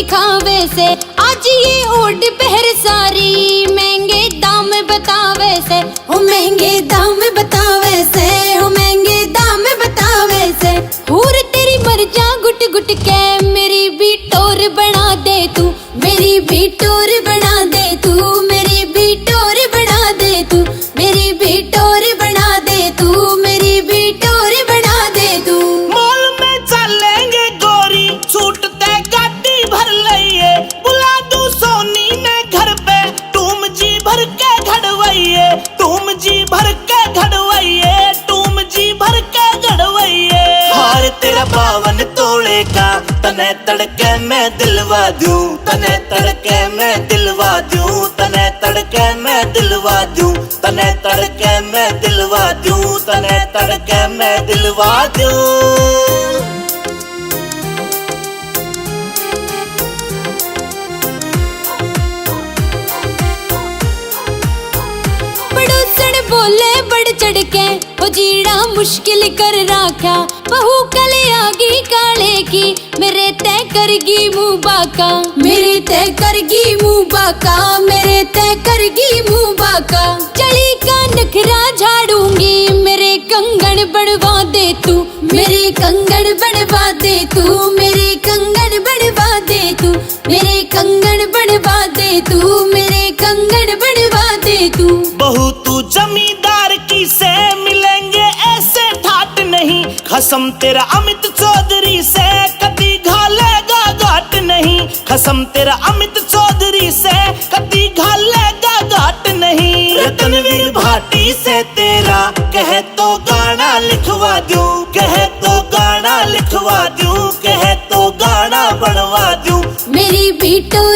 दिखावे से। आज ये ओढ़ पहर सारी महंगे दाम बतावे से। ओ महंगे दाम बतावे से, ओ महंगे दाम बतावे से। हूर तेरी मर्जा गुट गुट के मेरी भी टोर बना दे तू, मेरी भी टोर बना दे तू, मेरी भी टोर बना दे तू, मेरी भी टोर बना दे तू, मेरी भी टोर बना दे तू। मॉल में चलेंगे गोरी, छूट ते गाड़ी भर लइए। बुला दूं सोनी ने घर पे, तुम जी भर के घड़वइए, तुम जी भर के घड़वइए, तुम जी भर के घड़वइए। हार तेरा 52 तोड़े का तने तड़के मैं दिलवा दूं, तने तड़के मैं दिलवा दूं, तने तड़के मैं दिलवा दूं, तने तड़के मैं दिलवा दूं, तने तड़के मैं दिलवा दूं। पड़ोसन बोले बढ़ चढ़ के, ओ जीना मुश्किल कर रखा। बहू कले आगी काले की, मेरे तय करगी मुँह बाका, मेरे तय करगी मुँह बाका, मेरे तय करगी मुँह बाका। चली का नखरा झाड़ूंगी, मेरे कंगन बनवा दे तू, मेरे कंगन बनवा दे तू, मेरे कंगन बनवा दे तू, मेरे कंगन बनवा दे तू, मेरे कंगन बनवा दे तू। बहू तू जमींदार की से मिलेंगे ऐसे ठाट नहीं, कसम तेरा अमित चौधरी से कभी घालेगा घाट नहीं, कसम तेरा अमित चौधरी से कभी घालेगा घाट नहीं। रतनवीर भाटी से तेरा कहे तो गाना लिखवा दूं, कहे तो गाना लिखवा दूं, कहे तो गाना बनवा दूं। मेरी भी टोर